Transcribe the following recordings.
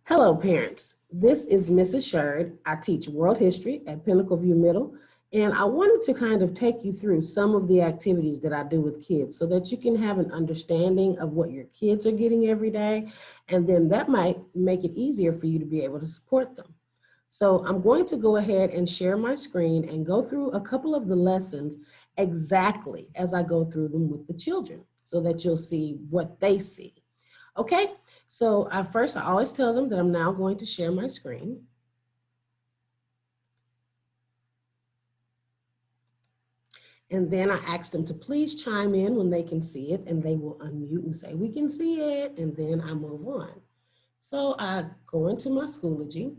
Hello, parents. This is Mrs. Sheard. I teach world history at Pinnacle View Middle, and I wanted to kind of take you through some of the activities that I do with kids so that you can have an understanding of what your kids are getting every day, and then that might make it easier for you to be able to support them. So I'm going to go ahead and share my screen and go through a couple of the lessons exactly as I go through them with the children so that you'll see what they see. Okay, so first I always tell them that I'm now going to share my screen. And then I ask them to please chime in when they can see it, and they will unmute and say, we can see it, and then I move on. So I go into my Schoology.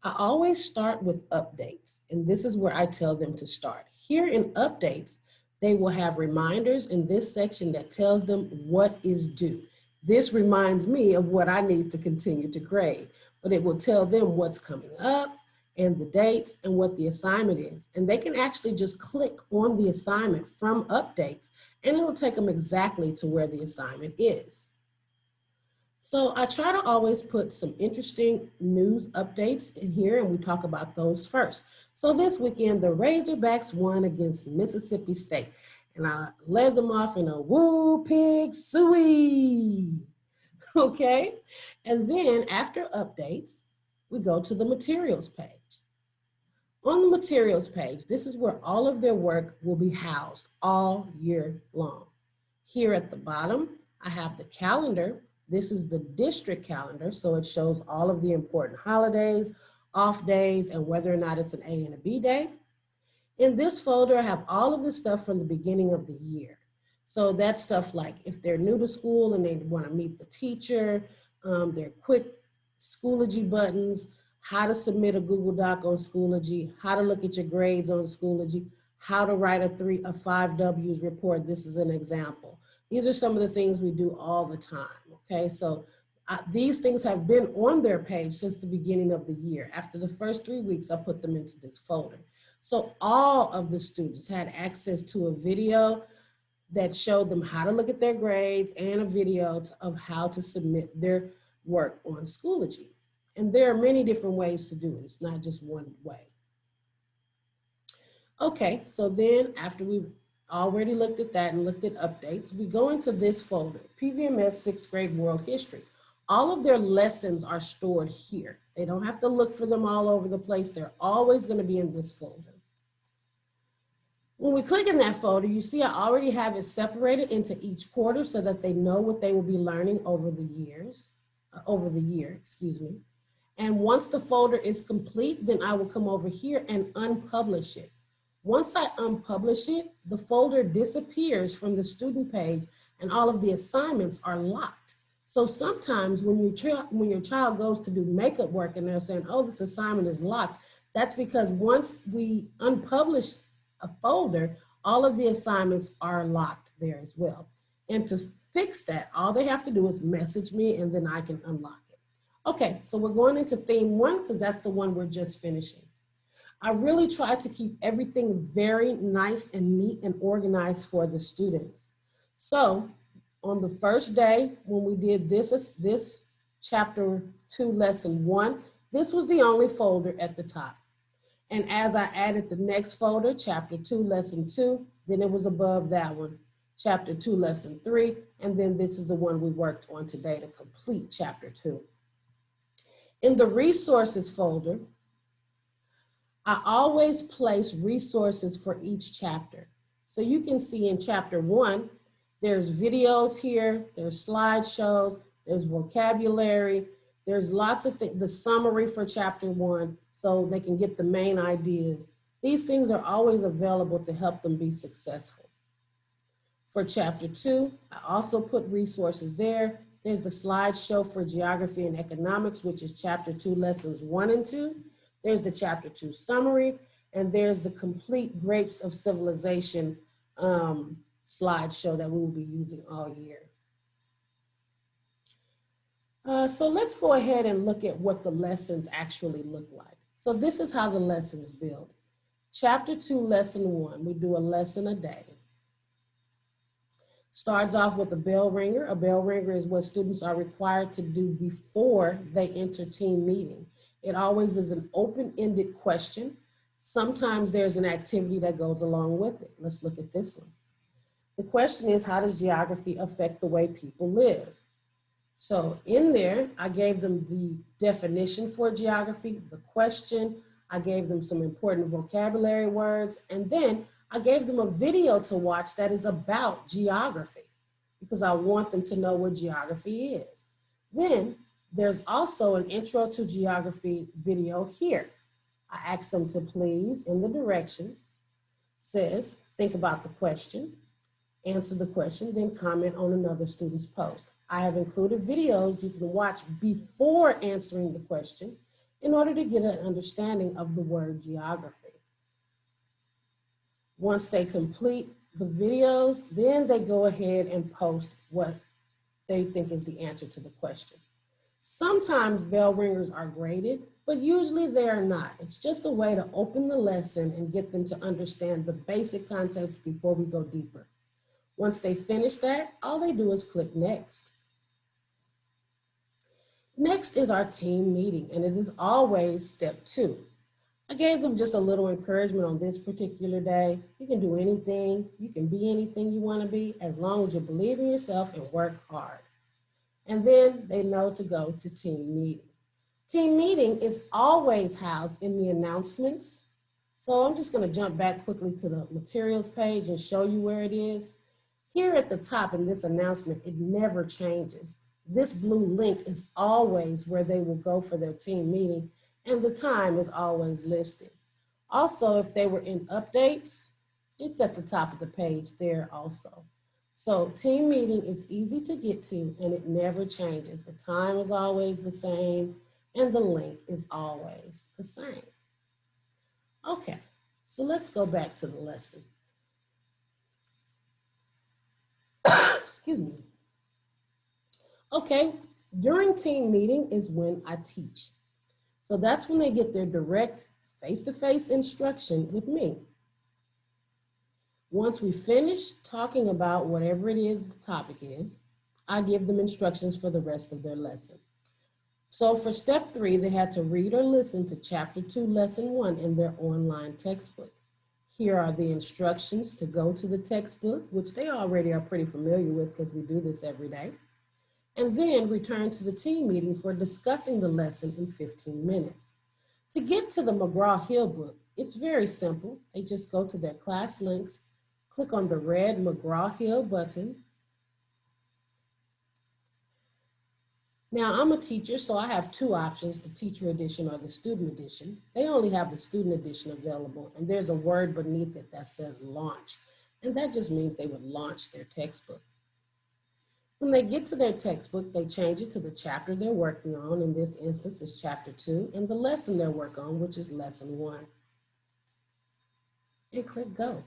I always start with updates, and this is where I tell them to start. Here in updates, they will have reminders in this section that tells them what is due. This reminds me of what I need to continue to grade, but it will tell them what's coming up and the dates and what the assignment is. And they can actually just click on the assignment from updates, and it'll take them exactly to where the assignment is. So I try to always put some interesting news updates in here, and we talk about those first. So this weekend, the Razorbacks won against Mississippi State, and I led them off in a woo pig suey, okay? And then after updates, we go to the materials page. On the materials page, this is where all of their work will be housed all year long. Here at the bottom, I have the calendar. This is the district calendar, so it shows all of the important holidays, off days, and whether or not it's an A and a B day. In this folder, I have all of the stuff from the beginning of the year. So that's stuff like if they're new to school and they want to meet the teacher, their quick Schoology buttons, how to submit a Google Doc on Schoology, how to look at your grades on Schoology, how to write a 5 W's report. This is an example. These are some of the things we do all the time, okay? So these things have been on their page since the beginning of the year. After the first 3 weeks, I put them into this folder. So all of the students had access to a video that showed them how to look at their grades and a video of how to submit their work on Schoology. And there are many different ways to do it. It's not just one way. Okay, so then after we've already looked at that and looked at updates, we go into this folder, PVMS 6th grade world history. All of their lessons are stored here. They don't have to look for them all over the place. They're always going to be in this folder. When we click in that folder, you see I already have it separated into each quarter so that they know what they will be learning over the year, excuse me. And once the folder is complete, then I will come over here and unpublish it. Once I unpublish it, the folder disappears from the student page and all of the assignments are locked. So sometimes when your child goes to do makeup work and they're saying, oh, this assignment is locked, that's because once we unpublish a folder, all of the assignments are locked there as well. And to fix that, all they have to do is message me and then I can unlock it. Okay, so we're going into theme 1 because that's the one we're just finishing. I really try to keep everything very nice and neat and organized for the students. So on the first day when we did this chapter 2 lesson 1, this was the only folder at the top. And as I added the next folder, chapter 2 lesson 2, then it was above that one, chapter 2 lesson 3, and then this is the one we worked on today to complete chapter 2. In the resources folder, I always place resources for each chapter. So you can see in chapter 1, there's videos here, there's slideshows, there's vocabulary, there's lots of things, the summary for chapter 1, so they can get the main ideas. These things are always available to help them be successful. For chapter 2, I also put resources there. There's the slideshow for geography and economics, which is chapter 2, lessons 1 and 2. There's the chapter 2 summary, and there's the complete Grapes of Civilization slideshow that we will be using all year. So let's go ahead and look at what the lessons actually look like. So this is how the lessons build. Chapter 2, lesson 1, we do a lesson a day. Starts off with a bell ringer. A bell ringer is what students are required to do before they enter team meeting. It always is an open-ended question. Sometimes there's an activity that goes along with it. Let's look at this one. The question is, how does geography affect the way people live? So in there, I gave them the definition for geography, the question, I gave them some important vocabulary words, and then I gave them a video to watch that is about geography because I want them to know what geography is. Then there's also an intro to geography video here. I asked them to please, in the directions, says, think about the question, answer the question, then comment on another student's post. I have included videos you can watch before answering the question in order to get an understanding of the word geography. Once they complete the videos, then they go ahead and post what they think is the answer to the question. Sometimes bell ringers are graded, but usually they are not. It's just a way to open the lesson and get them to understand the basic concepts before we go deeper. Once they finish that, all they do is click next. Next is our team meeting, and it is always step 2. I gave them just a little encouragement on this particular day. You can do anything, you can be anything you want to be, as long as you believe in yourself and work hard. And then they know to go to team meeting. Team meeting is always housed in the announcements. So I'm just going to jump back quickly to the materials page and show you where it is. Here at the top in this announcement, it never changes. This blue link is always where they will go for their team meeting, and the time is always listed. Also, if they were in updates, it's at the top of the page there also. So team meeting is easy to get to, and it never changes. The time is always the same, and the link is always the same. Okay, so let's go back to the lesson. Excuse me. Okay, during team meeting is when I teach. So that's when they get their direct face-to-face instruction with me. Once we finish talking about whatever it is the topic is, I give them instructions for the rest of their lesson. So for step 3, they had to read or listen to chapter 2, lesson 1 in their online textbook. Here are the instructions to go to the textbook, which they already are pretty familiar with because we do this every day. And then return to the team meeting for discussing the lesson in 15 minutes. To get to the McGraw-Hill book, it's very simple. They just go to their class links, click on the red McGraw-Hill button. Now, I'm a teacher, so I have 2 options, the teacher edition or the student edition. They only have the student edition available, and there's a word beneath it that says launch, and that just means they would launch their textbook. When they get to their textbook, they change it to the chapter they're working on. In this instance, it's chapter 2, and the lesson they're working on, which is lesson 1. And click go.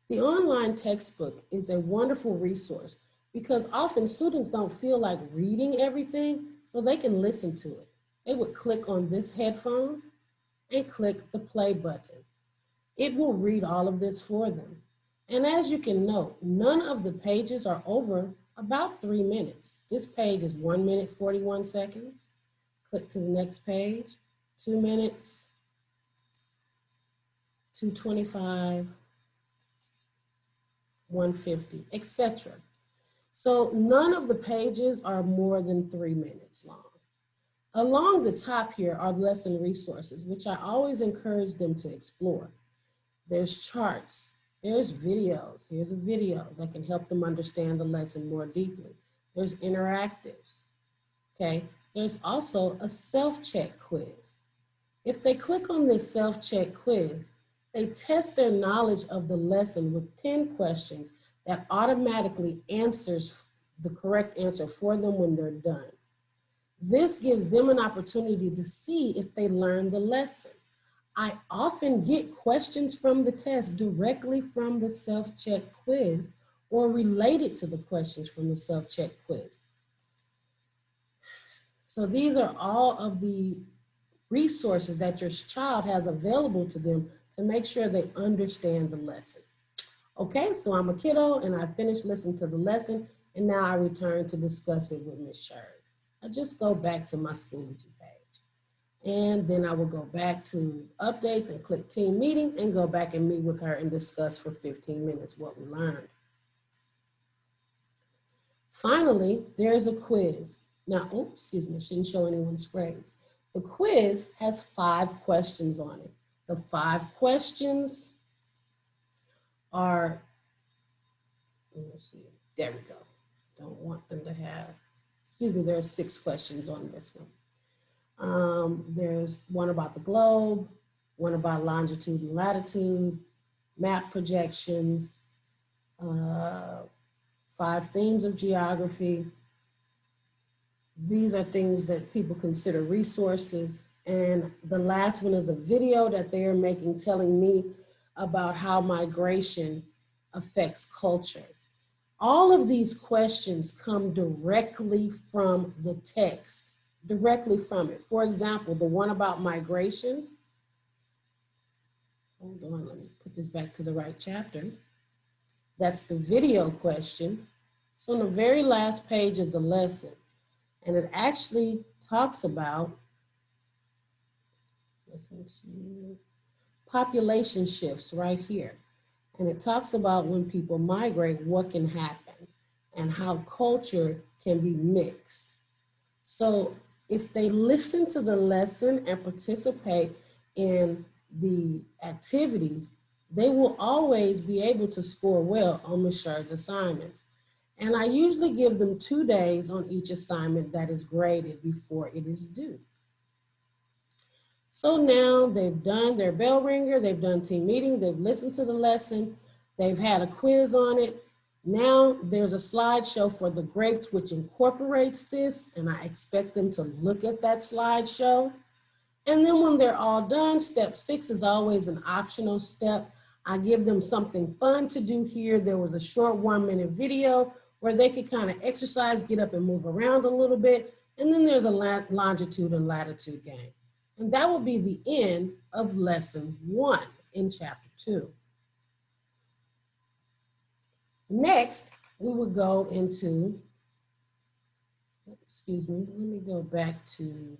The online textbook is a wonderful resource because often students don't feel like reading everything, so they can listen to it. They would click on this headphone and click the play button. It will read all of this for them. And as you can note, none of the pages are over about 3 minutes. This page is 1 minute, 41 seconds. Click to the next page, 2 minutes, 2:25, 1:50, etc. So none of the pages are more than 3 minutes long. Along the top here are lesson resources, which I always encourage them to explore. There's charts. There's videos. Here's a video that can help them understand the lesson more deeply. There's interactives, okay? There's also a self-check quiz. If they click on this self-check quiz, they test their knowledge of the lesson with 10 questions that automatically answers the correct answer for them when they're done. This gives them an opportunity to see if they learned the lesson. I often get questions from the test directly from the self-check quiz or related to the questions from the self-check quiz. So these are all of the resources that your child has available to them to make sure they understand the lesson. Okay, so I'm a kiddo and I finished listening to the lesson and now I return to discuss it with Miss Sheard. I just go back to my Schoology page. And then I will go back to updates and click team meeting and go back and meet with her and discuss for 15 minutes what we learned. Finally, there's a quiz. Now, oh, excuse me, I shouldn't show anyone's grades. The quiz has 5 questions on it. The 5 questions are, let's see, there we go. Don't want them to have, excuse me, there's 6 questions on this one. There's one about the globe, one about longitude and latitude, map projections, 5 themes of geography. These are things that people consider resources. And the last one is a video that they're making telling me about how migration affects culture. All of these questions come directly from the text, directly from it. For example, the one about migration. Hold on, let me put this back to the right chapter. That's the video question. It's on the very last page of the lesson. And it actually talks about population shifts right here. And it talks about when people migrate, what can happen and how culture can be mixed. So if they listen to the lesson and participate in the activities, they will always be able to score well on Ms. Sheard's assignments. And I usually give them 2 days on each assignment that is graded before it is due. So now they've done their bell ringer, they've done team meeting, they've listened to the lesson, they've had a quiz on it. Now there's a slideshow for the grades which incorporates this, and I expect them to look at that slideshow. And then when they're all done, step 6 is always an optional step. I give them something fun to do here. There was a short 1-minute video where they could kind of exercise, get up and move around a little bit. And then there's a longitude and latitude game. And that will be the end of lesson 1 in chapter 2. Next, we will go into, excuse me, let me go back to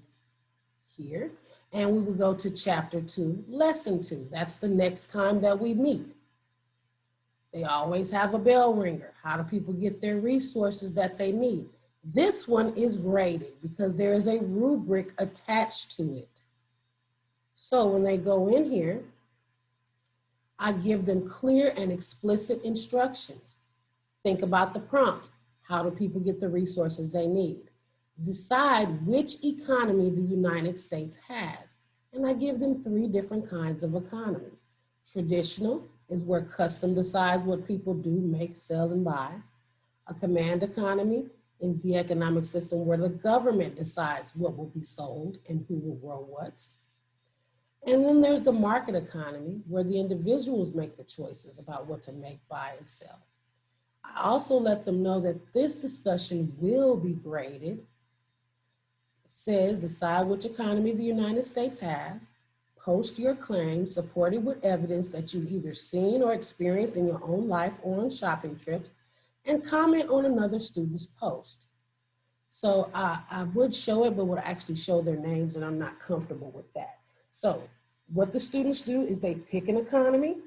here. And we will go to chapter 2, lesson 2. That's the next time that we meet. They always have a bell ringer. How do people get their resources that they need? This one is graded because there is a rubric attached to it. So when they go in here, I give them clear and explicit instructions. Think about the prompt. How do people get the resources they need? Decide which economy the United States has. And I give them 3 different kinds of economies. Traditional is where custom decides what people do, make, sell, and buy. A command economy is the economic system where the government decides what will be sold and who will grow what. And then there's the market economy where the individuals make the choices about what to make, buy, and sell. I also let them know that this discussion will be graded. It says, decide which economy the United States has, post your claims supported with evidence that you've either seen or experienced in your own life or on shopping trips, and comment on another student's post. So I would show it, but would actually show their names, and I'm not comfortable with that. So what the students do is they pick an economy,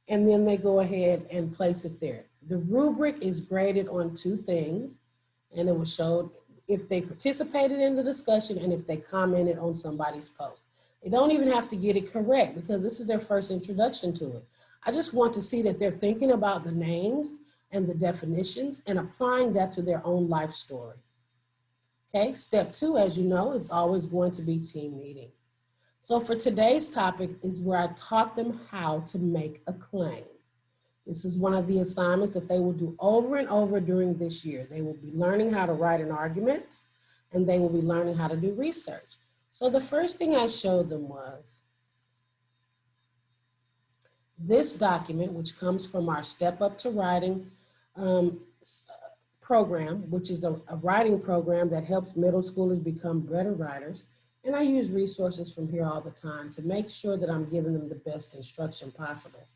and then they go ahead and place it there. The rubric is graded on 2 things, and it was showed if they participated in the discussion and if they commented on somebody's post. They don't even have to get it correct because this is their first introduction to it. I just want to see that they're thinking about the names and the definitions and applying that to their own life story. Okay, step 2, as you know, it's always going to be team meeting. So for today's topic is where I taught them how to make a claim. This is one of the assignments that they will do over and over during this year. They will be learning how to write an argument, and they will be learning how to do research. So the first thing I showed them was this document, which comes from our Step Up to Writing program, which is a writing program that helps middle schoolers become better writers. And I use resources from here all the time to make sure that I'm giving them the best instruction possible.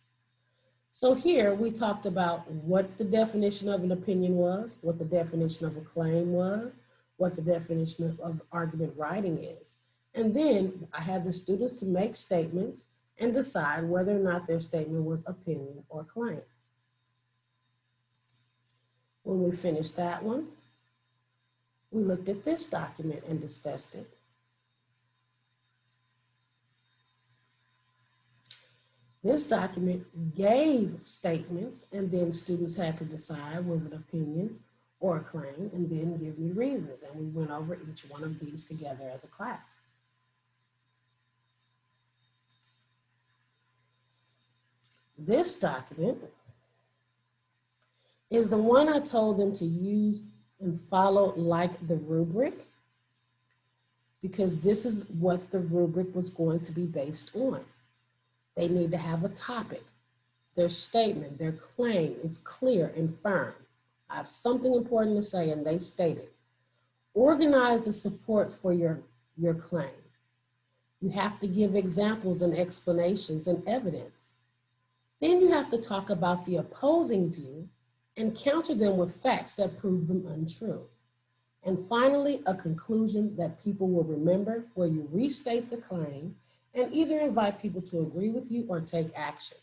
So here we talked about what the definition of an opinion was, what the definition of a claim was, what the definition of argument writing is. And then I had the students to make statements and decide whether or not their statement was opinion or claim. When we finished that one, we looked at this document and discussed it. This document gave statements, and then students had to decide was it opinion or a claim, and then give me reasons. And we went over each one of these together as a class. This document is the one I told them to use and follow like the rubric, because this is what the rubric was going to be based on. They need to have a topic. Their statement, their claim is clear and firm. I have something important to say, and they state it. Organize the support for your claim. You have to give examples and explanations and evidence. Then you have to talk about the opposing view and counter them with facts that prove them untrue. And finally, a conclusion that people will remember, where you restate the claim and either invite people to agree with you or take action.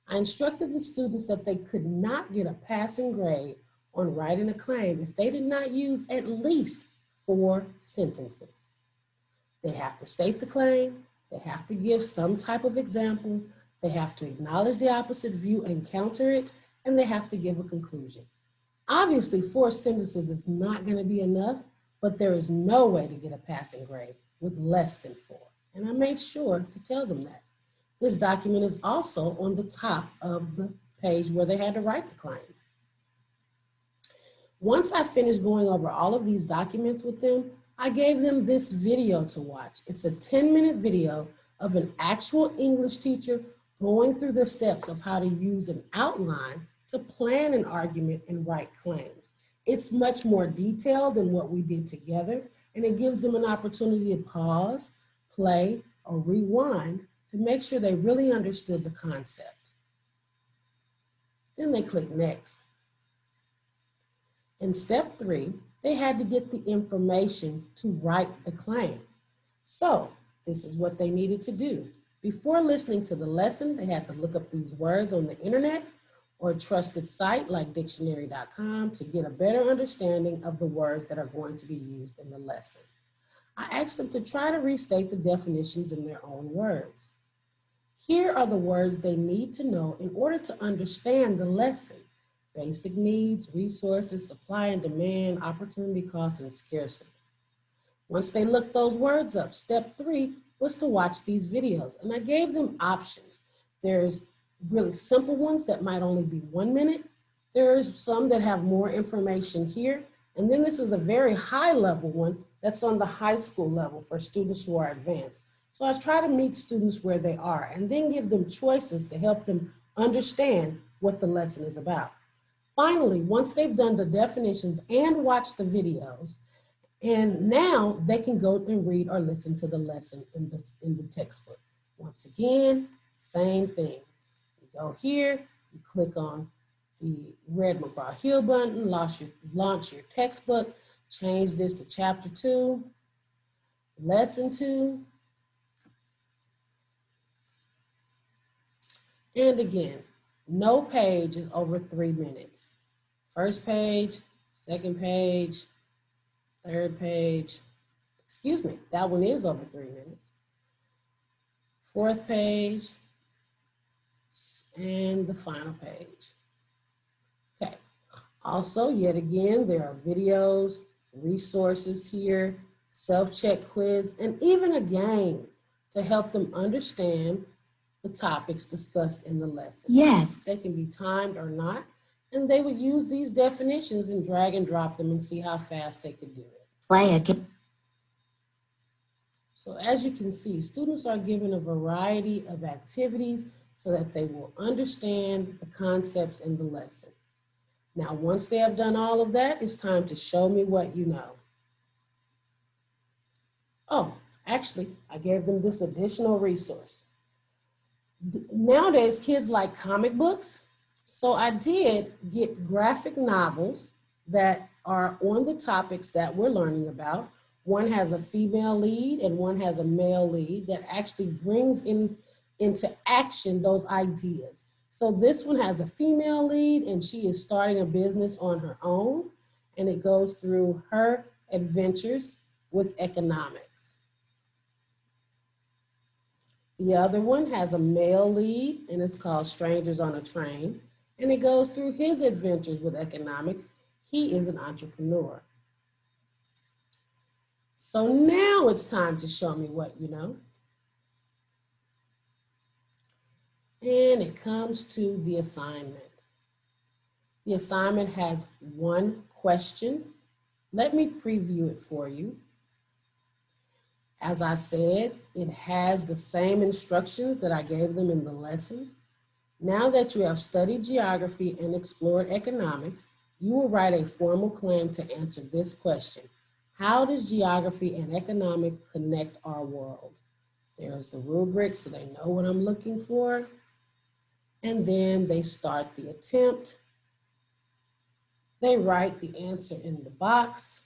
I instructed the students that they could not get a passing grade on writing a claim if they did not use at least 4 sentences. They have to state the claim, they have to give some type of example, they have to acknowledge the opposite view and counter it, and they have to give a conclusion. Obviously, 4 sentences is not going to be enough, but there is no way to get a passing grade with less than 4. And I made sure to tell them that. This document is also on the top of the page where they had to write the claim. Once I finished going over all of these documents with them, I gave them this video to watch. It's a 10-minute video of an actual English teacher going through the steps of how to use an outline to plan an argument and write claims. It's much more detailed than what we did together, and it gives them an opportunity to pause, play, or rewind to make sure they really understood the concept. Then they click next. In step 3, they had to get the information to write the claim. So this is what they needed to do. Before listening to the lesson, they had to look up these words on the internet or a trusted site like dictionary.com to get a better understanding of the words that are going to be used in the lesson. I asked them to try to restate the definitions in their own words. Here are the words they need to know in order to understand the lesson: basic needs, resources, supply and demand, opportunity cost, and scarcity. Once they looked those words up, step 3 was to watch these videos, and I gave them options. There's really simple ones that might only be 1 minute. There's some that have more information here, and then this is a very high level one that's on the high school level for students who are advanced. So I try to meet students where they are and then give them choices to help them understand what the lesson is about. Finally, once they've done the definitions and watched the videos, and now they can go and read or listen to the lesson in the textbook. Once again, same thing. You go here, you click on the red McGraw-Hill button, launch your textbook, change this to chapter 2, lesson 2. And again, no page is over 3 minutes. First page, second page, third page, excuse me, that one is over 3 minutes. Fourth page, and the final page. Okay, also, yet again, there are videos, resources here, self-check quiz, and even a game to help them understand the topics discussed in the lesson. Yes. They can be timed or not, and they would use these definitions and drag and drop them and see how fast they could do it. Play a game. So as you can see, students are given a variety of activities so that they will understand the concepts in the lesson. Now, once they have done all of that, it's time to show me what you know. Oh, actually, I gave them this additional resource. Nowadays, kids like comic books. So I did get graphic novels that are on the topics that we're learning about. One has a female lead and one has a male lead that actually brings into action those ideas. So this one has a female lead and she is starting a business on her own, and it goes through her adventures with economics. The other one has a male lead and it's called Strangers on a Train, and it goes through his adventures with economics. He is an entrepreneur. So now it's time to show me what you know. And it comes to the assignment. The assignment has one question. Let me preview it for you. As I said, it has the same instructions that I gave them in the lesson. Now that you have studied geography and explored economics, you will write a formal claim to answer this question. How does geography and economics connect our world? There's the rubric so they know what I'm looking for. And then they start the attempt. They write the answer in the box,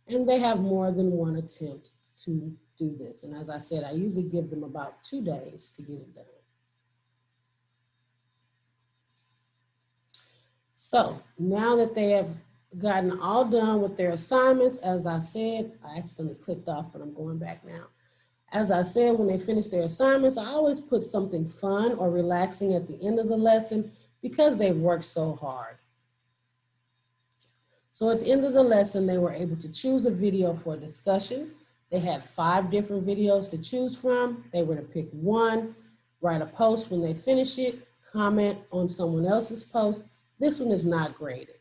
and they have more than one attempt to do this. And as I said, I usually give them about 2 days to get it done. So now that they have gotten all done with their assignments, as I said, I accidentally clicked off, but I'm going back now. As I said, when they finish their assignments, I always put something fun or relaxing at the end of the lesson because they've worked so hard. So at the end of the lesson, they were able to choose a video for discussion. They had 5 different videos to choose from. They were to pick one, write a post when they finish it, comment on someone else's post. This one is not graded.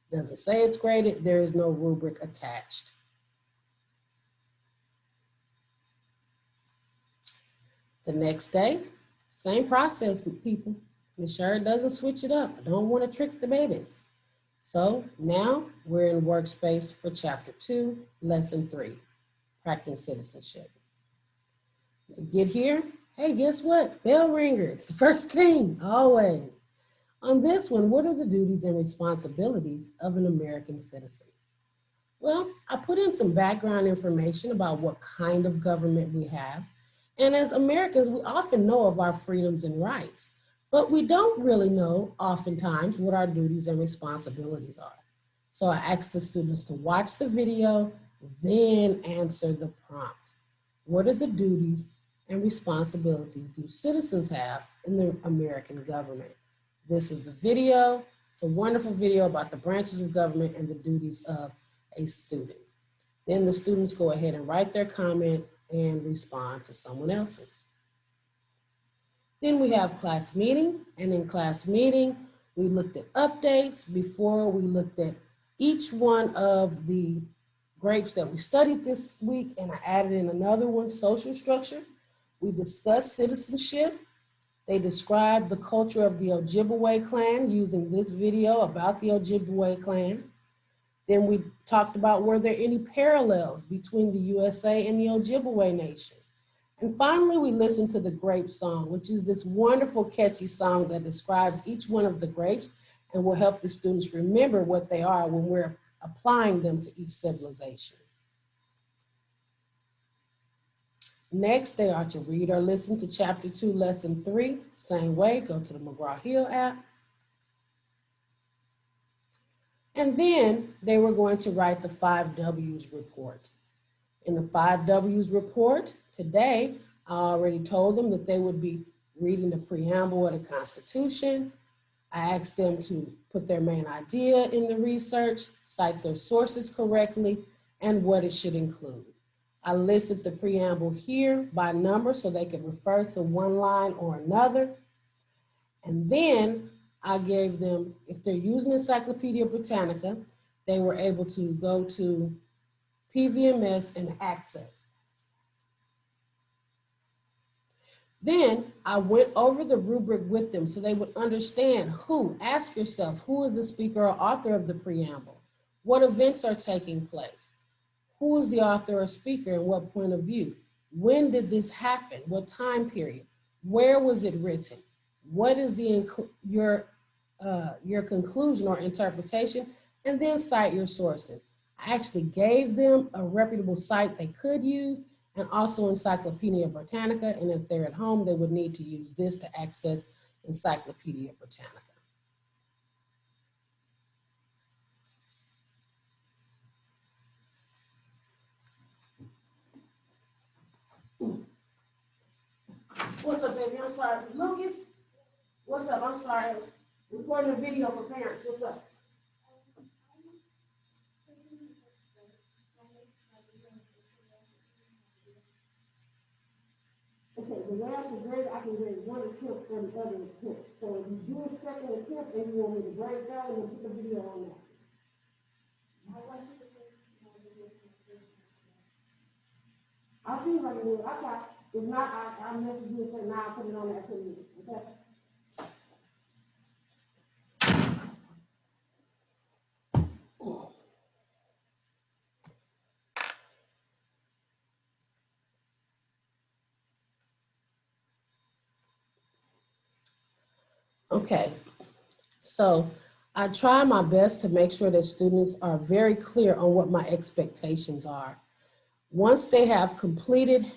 Doesn't say it's graded. There is no rubric attached. The next day, same process, people. Ms. Sheard doesn't switch it up. I don't want to trick the babies. So now we're in workspace for chapter 2, lesson 3, practicing citizenship. They get here. Hey, guess what? Bell ringer. It's the first thing, always. On this one, what are the duties and responsibilities of an American citizen? Well, I put in some background information about what kind of government we have. And as Americans, we often know of our freedoms and rights, but we don't really know oftentimes what our duties and responsibilities are. So I asked the students to watch the video, then answer the prompt. What are the duties and responsibilities do citizens have in the American government? This is the video. It's a wonderful video about the branches of government and the duties of a student. Then the students go ahead and write their comment and respond to someone else's. Then we have class meeting, and in class meeting, we looked at updates. Before we looked at each one of the grapes that we studied this week, and I added in another one, social structure. We discussed citizenship. They described the culture of the Ojibwe clan using this video about the Ojibwe clan. Then we talked about were there any parallels between the USA and the Ojibwe nation. And finally, we listened to the grape song, which is this wonderful, catchy song that describes each one of the grapes and will help the students remember what they are when we're applying them to each civilization. Next, they are to read or listen to chapter 2, lesson 3. Same way, go to the McGraw-Hill app. And then they were going to write the 5 W's report. In the 5 W's report, today, I already told them that they would be reading the preamble of the Constitution. I asked them to put their main idea in the research, cite their sources correctly, and what it should include. I listed the preamble here by number so they could refer to one line or another. And then I gave them, if they're using Encyclopedia Britannica, they were able to go to PVMS and access. Then I went over the rubric with them so they would understand who. Ask yourself, who is the speaker or author of the preamble? What events are taking place? Who is the author or speaker and what point of view? When did this happen? What time period? Where was it written? What is your conclusion or interpretation? And then cite your sources. I actually gave them a reputable site they could use, and also Encyclopedia Britannica. And if they're at home, they would need to use this to access Encyclopedia Britannica. What's up, baby? I'm sorry. Lucas, what's up? I'm sorry. Recording a video for parents. What's up? Okay, the way I can grade one attempt and the other attempt. So if you do a second attempt and you want me to grade that, and then put the video on that. I'll see if I can do it. I'll try. If not, I'll message you and say, nah, I'll put it on there. Okay? Okay, so I try my best to make sure that students are very clear on what my expectations are. Once they have completed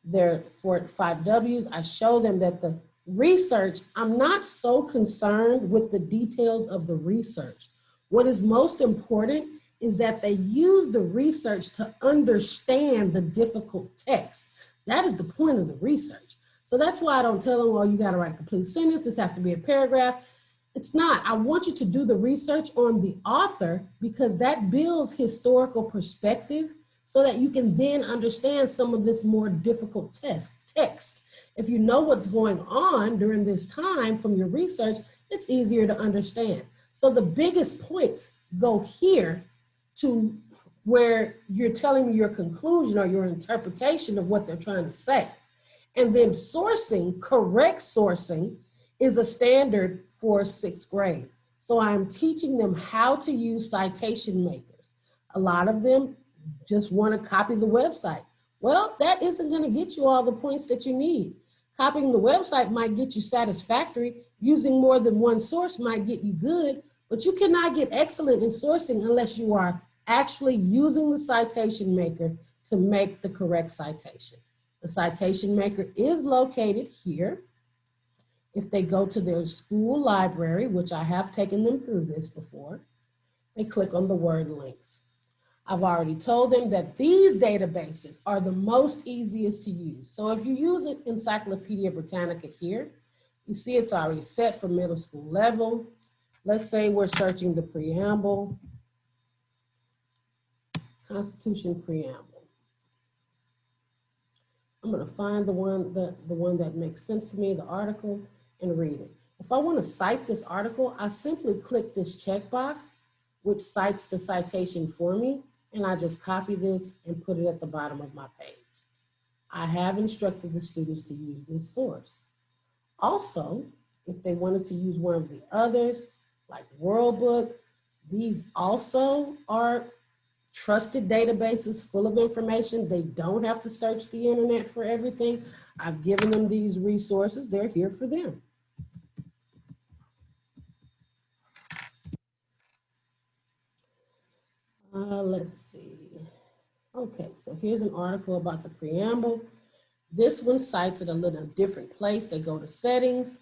their 5 W's, I show them that the research, I'm not so concerned with the details of the research. What is most important is that they use the research to understand the difficult text. That is the point of the research. So that's why I don't tell them, well, you got to write a complete sentence. This has to be a paragraph. It's not. I want you to do the research on the author because that builds historical perspective so that you can then understand some of this more difficult text. If you know what's going on during this time from your research, it's easier to understand. So the biggest points go here to where you're telling me your conclusion or your interpretation of what they're trying to say. And then sourcing, correct sourcing, is a standard for 6th grade. So I'm teaching them how to use citation makers. A lot of them just want to copy the website. Well, that isn't going to get you all the points that you need. Copying the website might get you satisfactory. Using more than one source might get you good, but you cannot get excellent in sourcing unless you are actually using the citation maker to make the correct citation. The citation maker is located here. If they go to their school library, which I have taken them through this before, they click on the word links. I've already told them that these databases are the most easiest to use. So if you use it, Encyclopedia Britannica here, you see it's already set for middle school level. Let's say we're searching the preamble, Constitution preamble. I'm going to find the one that makes sense to me, the article, and read it. If I want to cite this article, I simply click this checkbox, which cites the citation for me, and I just copy this and put it at the bottom of my page. I have instructed the students to use this source. Also, if they wanted to use one of the others, like World Book, these also are trusted databases full of information. They don't have to search the internet for everything. I've given them these resources. They're here for them. Let's see. Okay, so here's an article about the preamble. This one cites it a little different place. They go to settings,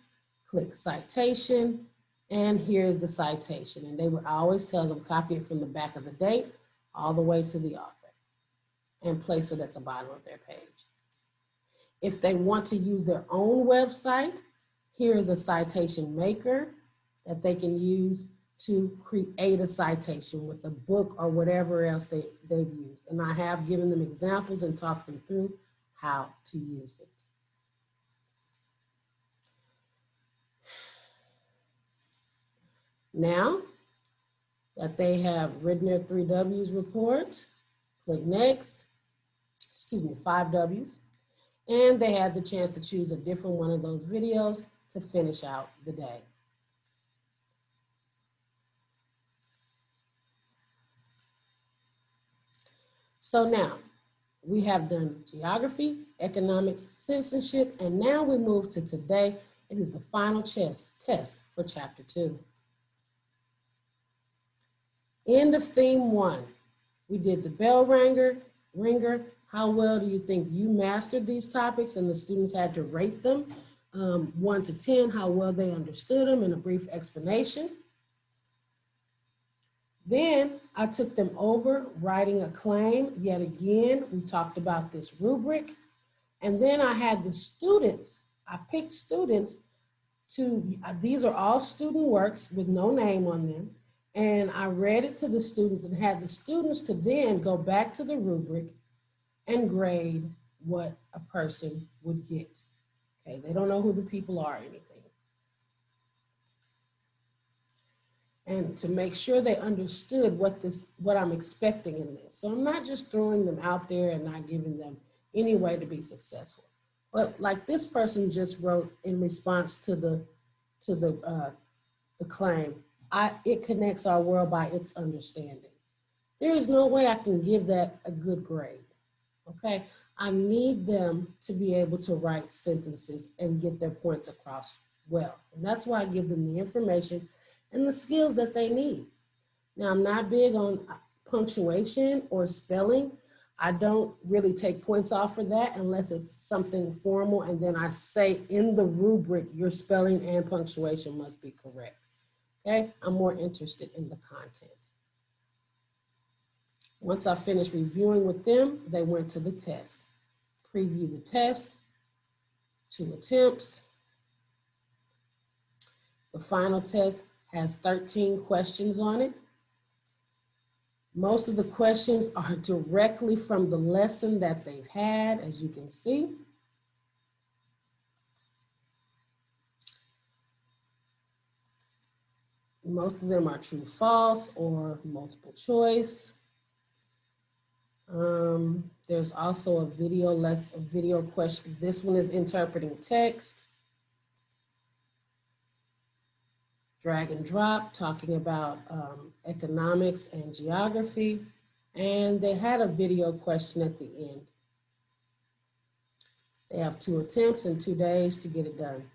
click citation, and here's the citation. And they would always tell them copy it from the back of the date all the way to the author and place it at the bottom of their page. If they want to use their own website, here's a citation maker that they can use to create a citation with a book or whatever else they've used. And I have given them examples and talked them through how to use it. Now that they have written their 3 W's report, click next, 5 W's, and they had the chance to choose a different one of those videos to finish out the day. So now, We have done geography, economics, citizenship, and now we move to today. It is the final test for chapter 2. End of theme 1. We did the bell ringer. How well do you think you mastered these topics? And the students had to rate them 1 to 10, how well they understood them, and a brief explanation. Then I took them over writing a claim. Yet again, we talked about this rubric. And then I had the students, I picked students to, these are all student works with no name on them. And I read it to the students and had the students to then go back to the rubric and grade what a person would get. Okay, they don't know who the people are or anything. And to make sure they understood what I'm expecting in this. So I'm not just throwing them out there and not giving them any way to be successful. But like this person just wrote in response to the claim, it connects our world by its understanding. There is no way I can give that a good grade, okay? I need them to be able to write sentences and get their points across well. And that's why I give them the information and the skills that they need. Now, I'm not big on punctuation or spelling. I don't really take points off for that unless it's something formal, and then I say in the rubric, your spelling and punctuation must be correct. Okay, I'm more interested in the content. Once I finished reviewing with them, they went to the test. Preview the test, 2 attempts. The final test has 13 questions on it. Most of the questions are directly from the lesson that they've had, as you can see. Most of them are true, false, or multiple choice. There's also a video question. This one is interpreting text. Drag and drop, talking about economics and geography. And they had a video question at the end. They have 2 attempts and 2 days to get it done.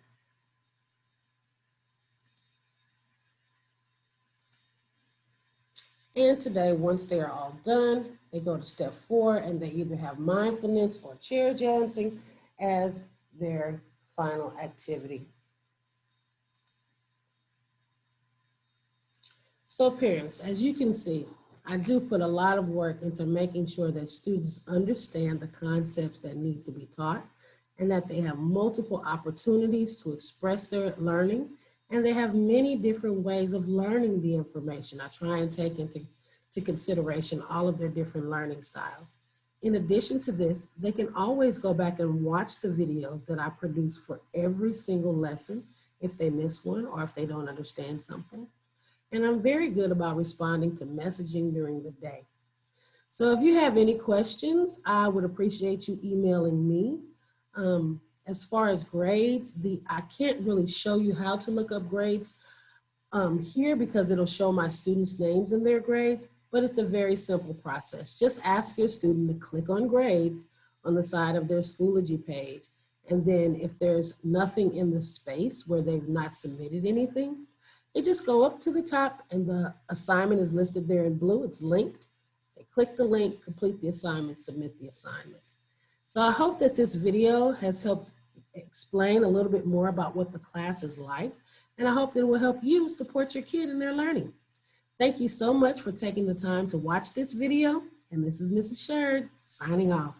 And today, once they are all done, they go to step 4 and they either have mindfulness or chair dancing as their final activity. So parents, as you can see, I do put a lot of work into making sure that students understand the concepts that need to be taught and that they have multiple opportunities to express their learning, and they have many different ways of learning the information. I try and take into consideration all of their different learning styles. In addition to this, they can always go back and watch the videos that I produce for every single lesson if they miss one or if they don't understand something. And I'm very good about responding to messaging during the day. So if you have any questions, I would appreciate you emailing me. As far as grades, I can't really show you how to look up grades here because it'll show my students' names in their grades, but it's a very simple process. Just ask your student to click on grades on the side of their Schoology page. And then if there's nothing in the space where they've not submitted anything, they just go up to the top and the assignment is listed there in blue. It's linked. They click the link, complete the assignment, submit the assignment. So I hope that this video has helped explain a little bit more about what the class is like, and I hope that it will help you support your kid in their learning. Thank you so much for taking the time to watch this video, and this is Mrs. Sheard signing off.